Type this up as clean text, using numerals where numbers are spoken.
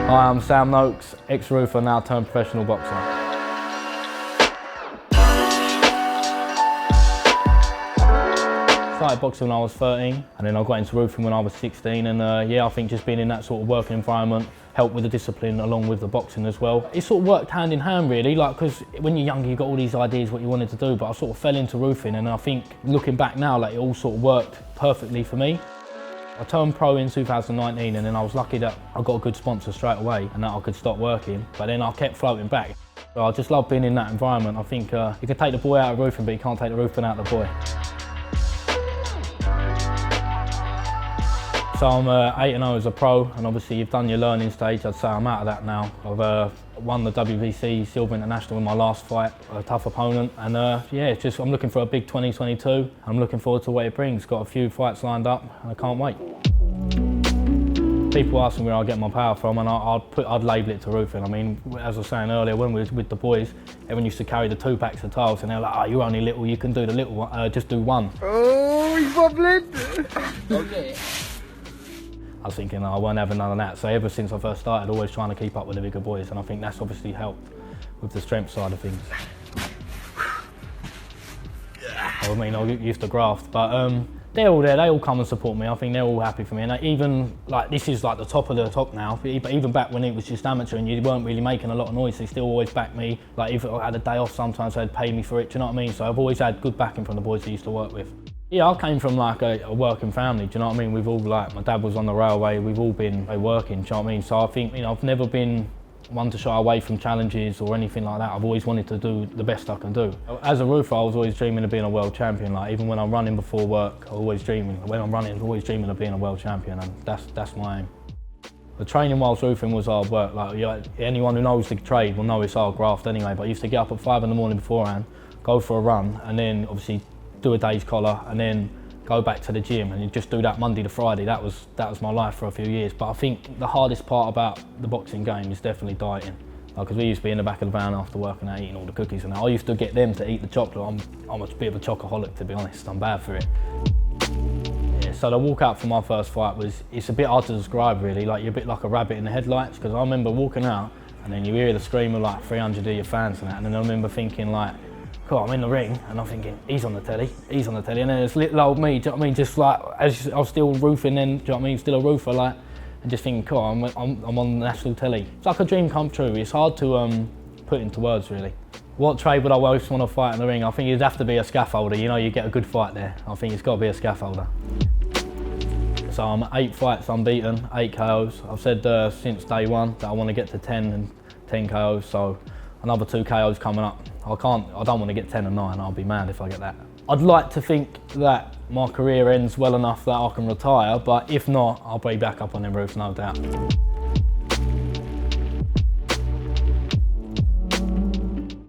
Hi, I'm Sam Noakes, ex-roofer, now turned professional boxer. Started boxing when I was 13, and then I got into roofing when I was 16, and yeah, I think just being in that sort of working environment helped with the discipline along with the boxing as well. It sort of worked hand in hand really, like, because when you're younger you've got all these ideas what you wanted to do, but I sort of fell into roofing, and I think looking back now, like, it all sort of worked perfectly for me. I turned pro in 2019, and then I was lucky that I got a good sponsor straight away and that I could stop working, but then I kept floating back. So I just love being in that environment. I think you can take the boy out of roofing, but you can't take the roofing out of the boy. So I'm 8-0 as a pro, and obviously you've done your learning stage. I'd say I'm out of that now. I've won the WBC Silver International in my last fight, a tough opponent, and yeah, it's just I'm looking for a big 2022. I'm looking forward to what it brings. Got a few fights lined up, and I can't wait. People ask me where I get my power from, and I'd label it to roofing. I mean, as I was saying earlier, when we were with the boys, everyone used to carry the 2 packs of tiles, and they're like, "Oh, you're only little, you can do the little one, just do one." Oh, he's bubbling! Okay. I was thinking, I won't have none of that. So ever since I first started, always trying to keep up with the bigger boys, and I think that's obviously helped with the strength side of things. I mean, I used to graft, but they're all there. They all come and support me. I think they're all happy for me, and even like this is like the top of the top now. But even back when it was just amateur and you weren't really making a lot of noise, they still always back me. Like if I had a day off, sometimes they'd pay me for it. Do you know what I mean? So I've always had good backing from the boys I used to work with. Yeah, I came from like a working family, do you know what I mean? We've all, like, my dad was on the railway, we've all been working, do you know what I mean? So I think, you know, I've never been one to shy away from challenges or anything like that. I've always wanted to do the best I can do. As a roofer, I was always dreaming of being a world champion. Like, even when I'm running before work, I'm always dreaming. When I'm running, I'm always dreaming of being a world champion, and that's my aim. The training whilst roofing was hard work. Like, you know, anyone who knows the trade will know it's hard graft anyway, but I used to get up at 5 in the morning beforehand, go for a run, and then obviously do a day's collar, and then go back to the gym, and you just do that Monday to Friday. That was my life for a few years. But I think the hardest part about the boxing game is definitely dieting. Because we used to be in the back of the van after working out, eating all the cookies, and I used to get them to eat the chocolate. I'm a bit of a chocoholic, to be honest. I'm bad for it. Yeah, so the walk out for my first fight it's a bit hard to describe really. Like, you're a bit like a rabbit in the headlights, because I remember walking out and then you hear the scream of like 300 of your fans and that, and then I remember thinking like, cool, I'm in the ring, and I'm thinking, he's on the telly, and then there's little old me, do you know what I mean, just like, as I was still roofing then, do you know what I mean, still a roofer, like, and just thinking, cool, I'm on national telly. It's like a dream come true. It's hard to put into words, really. What trade would I most want to fight in the ring? I think it'd have to be a scaffolder. You know, you get a good fight there. I think it's got to be a scaffolder. So I'm 8 fights unbeaten, 8 KOs. I've said since day one that I want to get to 10 and 10 KOs, so another 2 KOs coming up. I don't want to get 10 and 9, I'll be mad if I get that. I'd like to think that my career ends well enough that I can retire, but if not, I'll be back up on them roofs, no doubt.